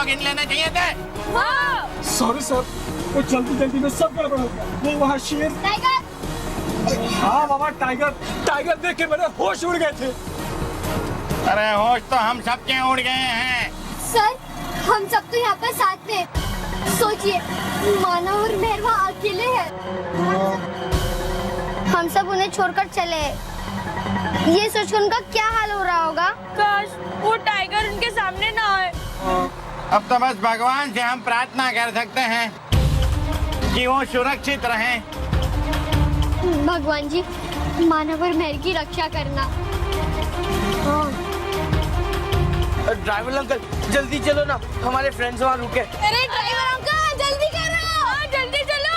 गिन लेने चाहिए थे। सॉरी सर, वो जल्दी में सब गड़बड़ हो गया। वो वहाँ शेर, टाइगर। हाँ मामा टाइगर देख के मेरे होश उड़ गए थे। अरे होश तो हम सबके उड़ गए हैं। सर हम सब तो यहाँ पर साथ में, सोचिए मानव और मेहर वहाँ अकेले हैं। हम सब उन्हें छोड़कर चले, ये सोचकर उनका क्या हाल हो रहा होगा। काश वो टाइगर उनके सामने ना आए। अब तो बस भगवान से हम प्रार्थना कर सकते हैं कि वो सुरक्षित रहें। भगवान जी मानव और मेहर की रक्षा करना। ड्राइवर अंकल जल्दी चलो ना, हमारे फ्रेंड्स वहाँ रुके। अरे ड्राइवर अंकल जल्दी करो, हाँ जल्दी चलो।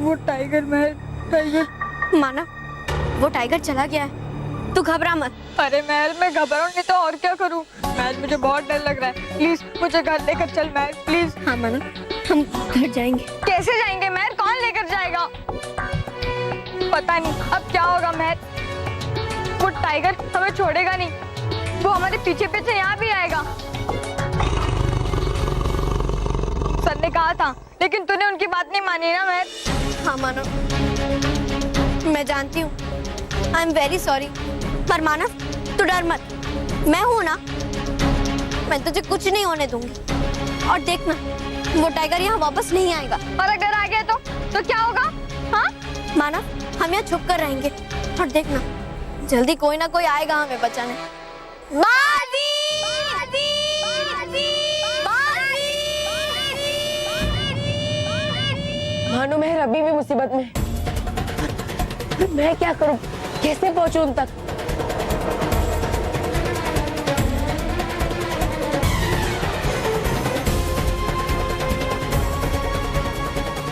वो टाइगर मानव वो टाइगर चला गया है, तू घबरा मत। अरे महल मैं घबराऊं नहीं तो और क्या करूं। महल मुझे बहुत डर लग रहा है, प्लीज मुझे घर लेकर चल महल प्लीज। हाँ मानव हम घर जाएंगे। कैसे जाएंगे महल, कौन लेकर जाएगा? पता नहीं अब क्या होगा महल। वो टाइगर हमें छोड़ेगा नहीं, वो हमारे पीछे पीछे यहाँ भी आएगा। सर ने कहा था लेकिन तूने उनकी बात नहीं मानी ना महल। हाँ मानव मैं जानती हूँ, आई एम वेरी सॉरी, पर मानव तू डर मत, मैं हूँ ना, मैं तुझे कुछ नहीं होने दूंगी। और देखना वो टाइगर यहाँ वापस नहीं आएगा। और अगर आ गया तो क्या होगा? हाँ मानव हम यहाँ छुप कर रहेंगे और देखना जल्दी कोई ना कोई आएगा हमें बचाने। बाजी! बाजी! भानु मेहर अभी भी मुसीबत में है। मैं क्या करूं, कैसे पहुंचूं उन तक?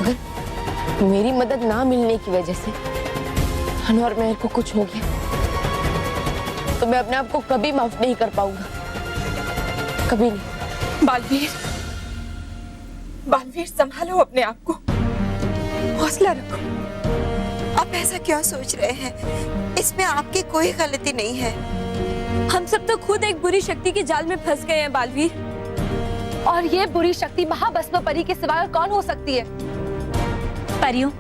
अगर मेरी मदद ना मिलने की वजह से भानु और मेहर को कुछ हो गया तो मैं अपने आप को कभी माफ नहीं कर पाऊंगा, कभी नहीं। बालवीर संभालो अपने आप को, हौसला रखो। आप ऐसा क्यों सोच रहे हैं? इसमें आपकी कोई गलती नहीं है। हम सब तो खुद एक बुरी शक्ति के जाल में फंस गए हैं बालवीर। और ये बुरी शक्ति महाभस्म परी के सिवा कौन हो सकती है? परियों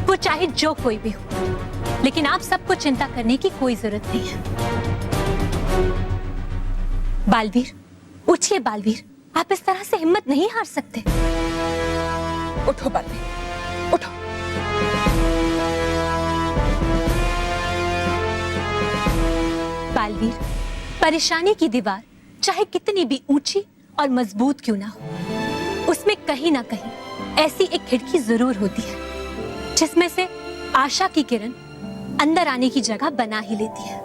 वो चाहे जो कोई भी हो, लेकिन आप सबको चिंता करने की कोई जरूरत नहीं है। बालवीर उठिए बालवीर, आप इस तरह से हिम्मत नहीं हार सकते। उठो बालवीर उठो। बालवीर परेशानी की दीवार चाहे कितनी भी ऊंची और मजबूत क्यों ना हो, उसमें कहीं ना कहीं ऐसी एक खिड़की जरूर होती है जिसमें से आशा की किरण अंदर आने की जगह बना ही लेती है।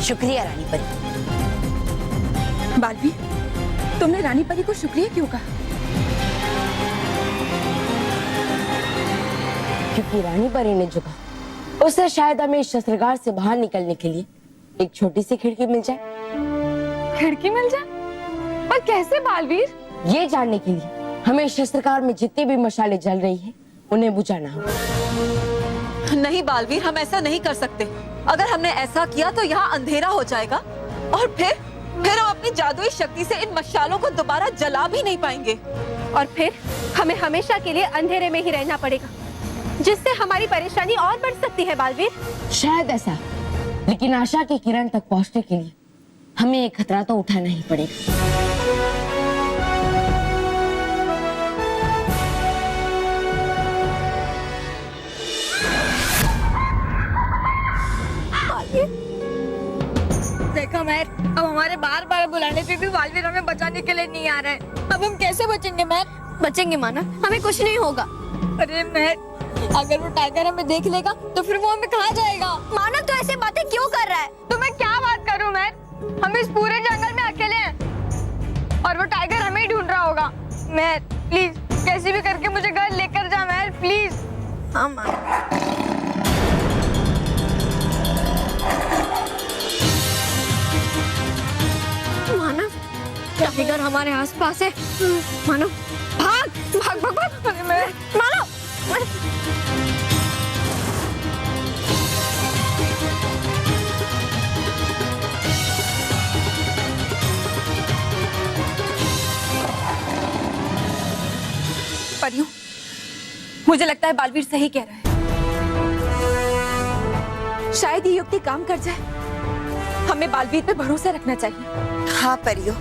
शुक्रिया रानी परी। बालवीर तुमने रानी परी को शुक्रिया क्यों कहा? क्योंकि रानी परी ने जो कहा उससे शायद हमें इस शस्त्रागार से बाहर निकलने के लिए एक छोटी सी खिड़की मिल जाए। खिड़की मिल जाए? पर कैसे बालवीर? ये जानने के लिए हमें इस शस्त्रागार में जितनी भी मशालें जल रही हैं उन्हें बुझाना होगा। नहीं बालवीर हम ऐसा नहीं कर सकते। अगर हमने ऐसा किया तो यहाँ अंधेरा हो जाएगा और फिर हम अपनी जादुई शक्ति से इन मशालों को दोबारा जला भी नहीं पाएंगे। और फिर हमें हमेशा के लिए अंधेरे में ही रहना पड़ेगा, जिससे हमारी परेशानी और बढ़ सकती है बालवीर। शायद ऐसा, लेकिन आशा की किरण तक पहुंचने के लिए हमें एक खतरा तो उठाना ही पड़ेगा। देखो महर, अब हमारे बार बार बुलाने पे भी बालवीर हमें बचाने के लिए नहीं आ रहा है। अब हम कैसे बचेंगे महर? बचेंगे माना, हमें कुछ नहीं होगा। अरे महर, अगर वो टाइगर हमें देख लेगा तो फिर वो हमें कहाँ जाएगा? माना तो ऐसे बातें क्यों कर रहा है? तो मैं क्या बात करूं महर? हम इस पूरे जंगल में अकेले हैं और वो टाइगर हमें ही ढूंढ रहा होगा। हमारे आसपास है। मानो भाग भाग भाग भाग। अरे मैं मानो परियों, मुझे लगता है बालवीर सही कह रहा है। शायद ये युक्ति काम कर जाए। हमें बालवीर पे भरोसा रखना चाहिए। हाँ परियो,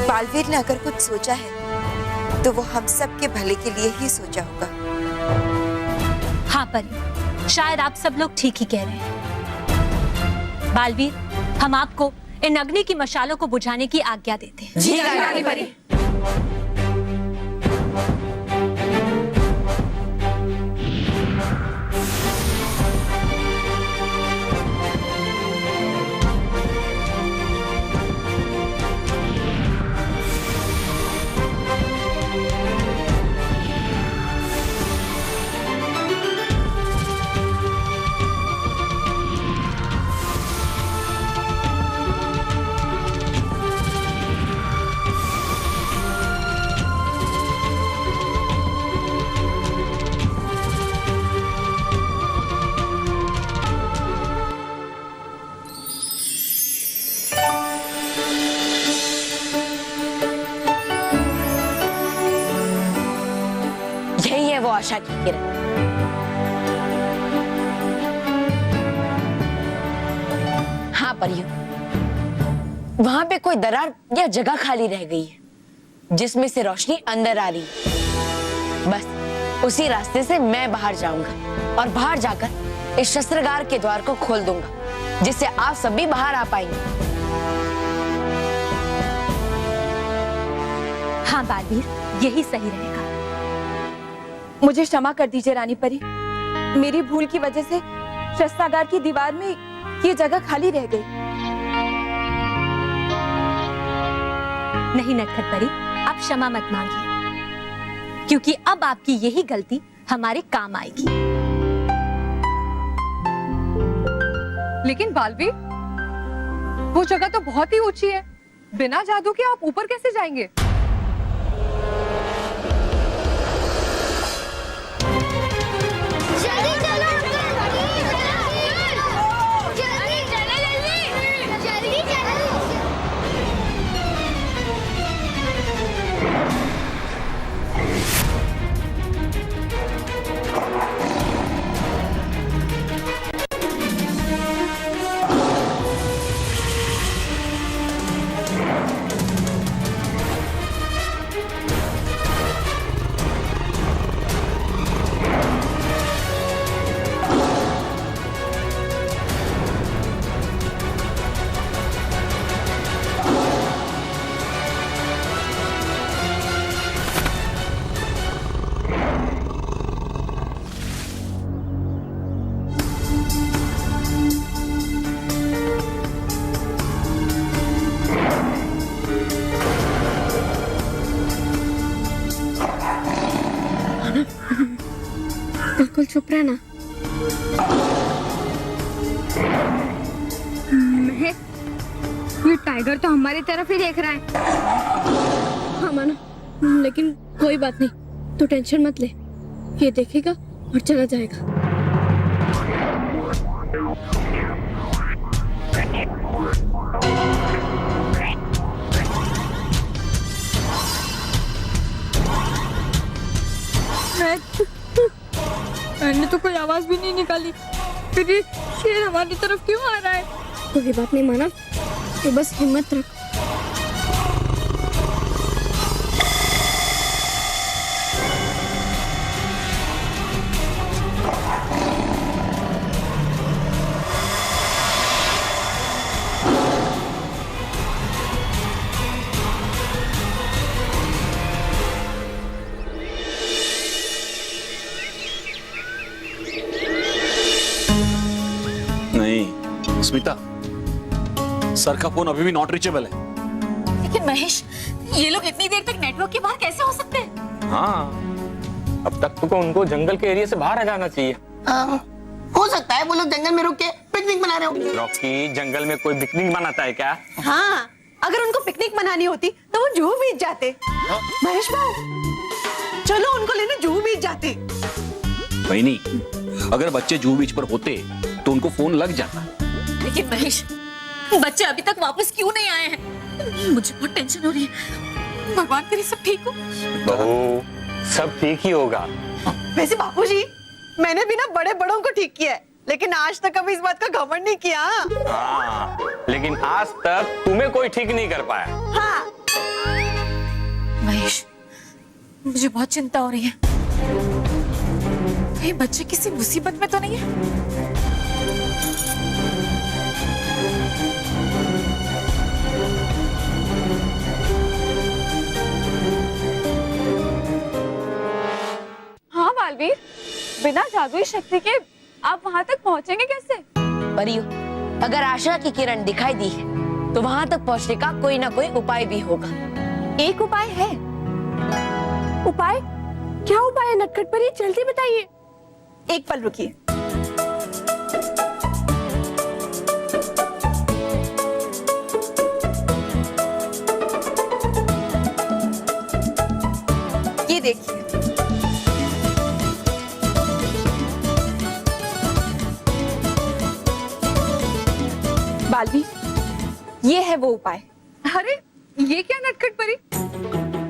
बालवीर ने अगर कुछ सोचा है तो वो हम सब के भले के लिए ही सोचा होगा। हाँ परी, शायद आप सब लोग ठीक ही कह रहे हैं। बालवीर, हम आपको इन अग्नि की मशालों को बुझाने की आज्ञा देते हैं। जी रानी परी। यही है वो आशा की किरण। हाँ परियों, वहां पे कोई दरार या जगह खाली रह गई है जिसमें से रोशनी अंदर आ रही है। बस उसी रास्ते से मैं बाहर जाऊंगा और बाहर जाकर इस शस्त्रागार के द्वार को खोल दूंगा, जिससे आप सब भी बाहर आ पाएंगे। हाँ बालवीर, यही सही रहेगा। मुझे क्षमा कर दीजिए रानी परी। मेरी भूल की वजह से शस्त्रागार की दीवार में ये जगह खाली रह गई। नहीं नटखट परी, आप क्षमा मत मांगिए, क्योंकि अब आपकी यही गलती हमारे काम आएगी। लेकिन बालवीर, वो जगह तो बहुत ही ऊंची है। बिना जादू के आप ऊपर कैसे जाएंगे? बिल्कुल चुप रहना। ये टाइगर तो हमारी तरफ ही देख रहा है। हाँ मानो, लेकिन कोई बात नहीं, तू टेंशन मत ले। ये देखेगा और चला जाएगा। मैंने तो कोई आवाज भी नहीं निकाली, फिर ये शेर हमारी तरफ क्यों आ रहा है? कोई बात नहीं मानव, तू बस हिम्मत रख। नहीं स्मिता, सर का फोन अभी भी नॉट रीचेबल है। लेकिन महेश, ये लोग इतनी देर तक नेटवर्क के बाहर कैसे हो सकते हैं? हाँ, अब तक तो उनको जंगल के एरिया से बाहर आ जाना चाहिए। हो सकता है वो लोग जंगल में रुक के पिकनिक मना रहे हो। रॉकी, जंगल में कोई पिकनिक मनाता है क्या? हाँ, अगर उनको पिकनिक मनानी होती तो वो जुहू बीच जाते। महेश भाऊ, चलो उनको लेने जुहू बीच जाते। बहनी, अगर बच्चे जुहू बीच पर होते तो उनको फोन लग जाता। लेकिन महेश, बच्चे अभी तक वापस क्यों नहीं आए हैं? मुझे बहुत टेंशन हो रही है। भगवान करे सब ठीक हो। बहू, सब ठीक ही होगा। वैसे बापूजी, मैंने भी ना बड़े बड़ों को ठीक किया है, लेकिन आज तक कभी इस बात का घमंड नहीं किया। हाँ, लेकिन आज तक तुम्हें कोई ठीक नहीं कर पाया। हाँ। महेश, मुझे बहुत चिंता हो रही है। ये बच्चे किसी मुसीबत में तो नहीं है? हाँ बालवीर, बिना जादुई शक्ति के आप वहाँ तक पहुँचेंगे कैसे? परियो, अगर आशा की किरण दिखाई दी है तो वहां तक पहुंचने का कोई ना कोई उपाय भी होगा। एक उपाय है। उपाय? क्या उपाय है नटखट परी? जल्दी बताइए। एक पल रुकिए। ये देखिए, बालवीर, ये है वो उपाय। अरे ये क्या नटखट परी,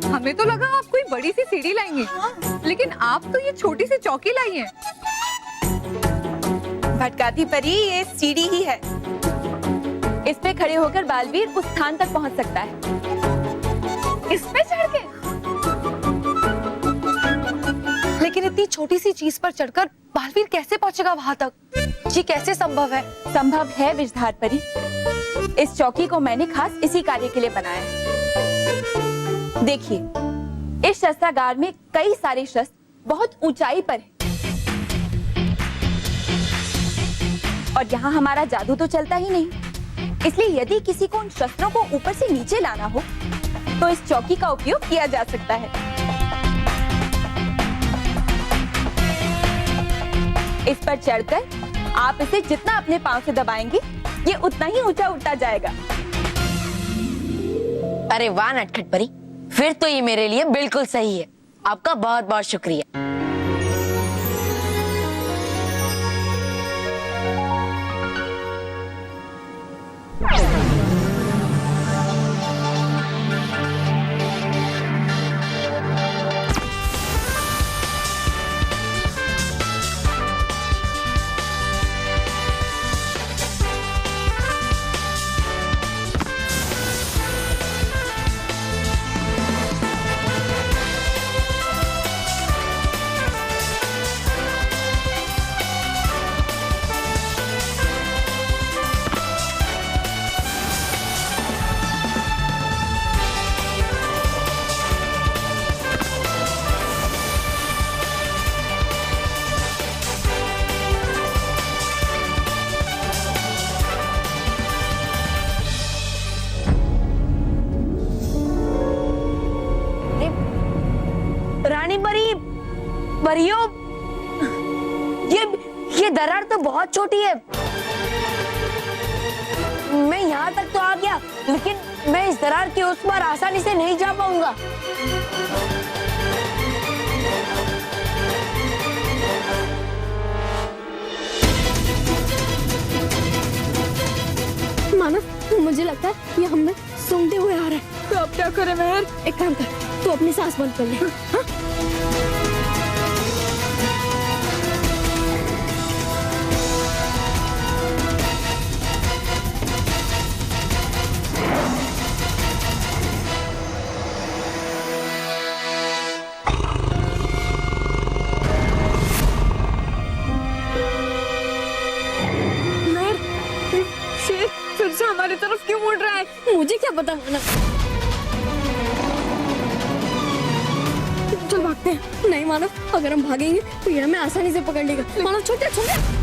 हमें तो लगा आप कोई बड़ी सी सीढ़ी लाएंगे, लेकिन आप तो ये छोटी सी चौकी लाई हैं। भटकाती परी, ये सीढ़ी ही है। इस पे खड़े होकर बालवीर उस स्थान तक पहुंच सकता है। इस पे चढ़ के? लेकिन इतनी छोटी सी चीज पर चढ़कर बालवीर कैसे पहुंचेगा वहां तक? ये कैसे संभव है? संभव है विषधार परी। इस चौकी को मैंने खास इसी कार्य के लिए बनाया है। देखिए, इस शस्त्रागार में कई सारे शस्त्र बहुत ऊंचाई पर हैं। और यहाँ हमारा जादू तो चलता ही नहीं, इसलिए यदि किसी को उन शस्त्रों को ऊपर से नीचे लाना हो तो इस चौकी का उपयोग किया जा सकता है। इस पर चढ़कर आप इसे जितना अपने पांव से दबाएंगे, ये उतना ही ऊंचा उठता जाएगा। अरे वाह नटखट परी, फिर तो ये मेरे लिए बिल्कुल सही है। आपका बहुत बहुत शुक्रिया। रानी परी, परियों, ये दरार तो बहुत छोटी है। मैं यहाँ तक तो आ गया, लेकिन मैं इस दरार के उस पार आसानी से नहीं जा पाऊंगा। मानव, मुझे लगता है ये हमें सूंघते हुए आ रहा है। तो अब क्या करें मेहर? एक काम कर, तू अपनी सांस बंद कर ले। हाँ? शेर फिर से हमारी तरफ क्यों मुड़ रहा है? मुझे क्या पता मानव। चल भागते हैं। नहीं मानव, अगर हम भागेंगे तो ये हमें आसानी से पकड़ लेगा। मानव छोड़ दे, छोड़ दे।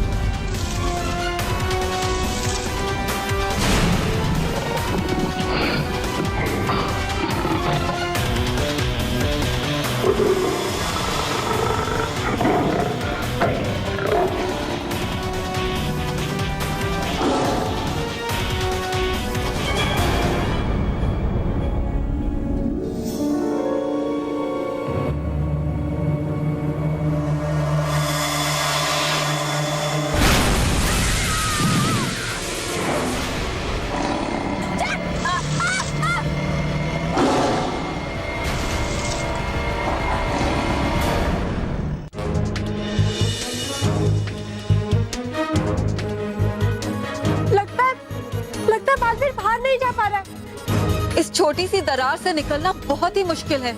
बाहर नहीं जा पा रहा है। इस छोटी सी दरार से निकलना बहुत ही मुश्किल है।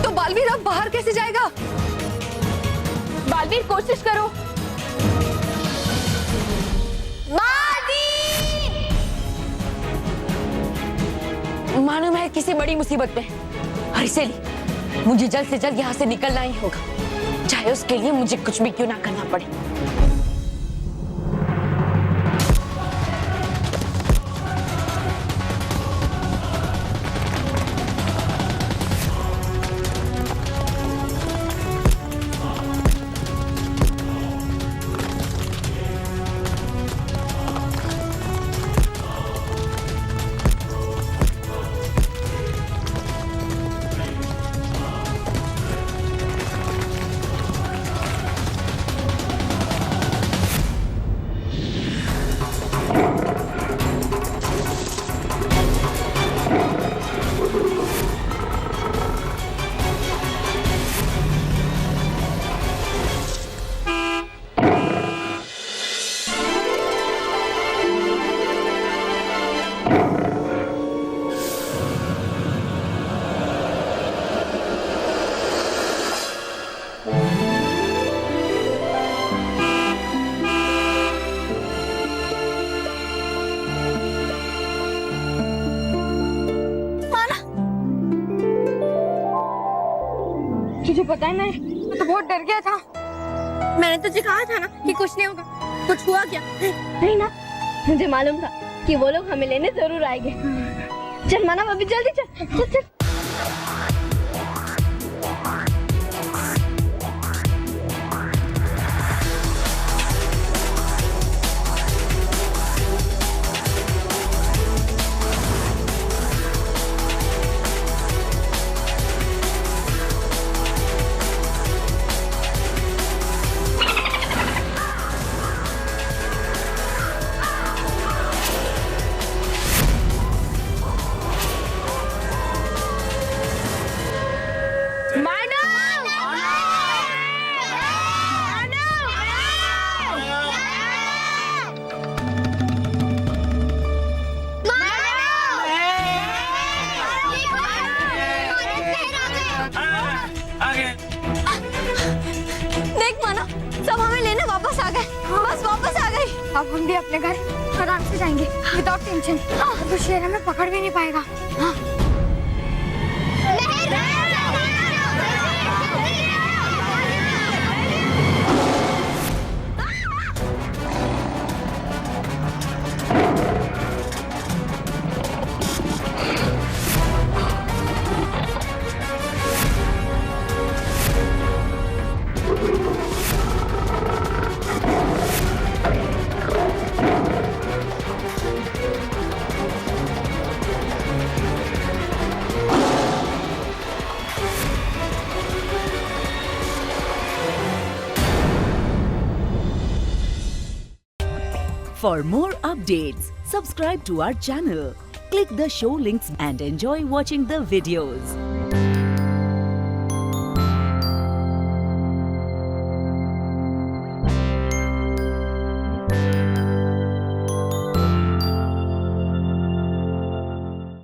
तो बालवीर अब बाहर कैसे जाएगा? बालवीर कोशिश करो। मानो मैं किसी बड़ी मुसीबत में, और इसीलिए मुझे जल्द से जल्द यहाँ से निकलना ही होगा, चाहे उसके लिए मुझे कुछ भी क्यों ना करना पड़े। तुझे पता है मैं तो बहुत डर गया था। मैंने तुझे कहा था ना कि कुछ नहीं होगा। कुछ हुआ क्या? नहीं ना, मुझे मालूम था कि वो लोग हमें लेने जरूर आएंगे। चल मानव अभी जल्दी चल चल चल। देख माना, सब हमें लेने वापस आ गए। बस वापस आ गए। अब हम भी अपने घर आराम से जाएंगे विदाउट टेंशन। तो शेर हमें पकड़ भी नहीं पाएगा। हाँ। For more updates, subscribe to our channel, click the show links and enjoy watching the videos.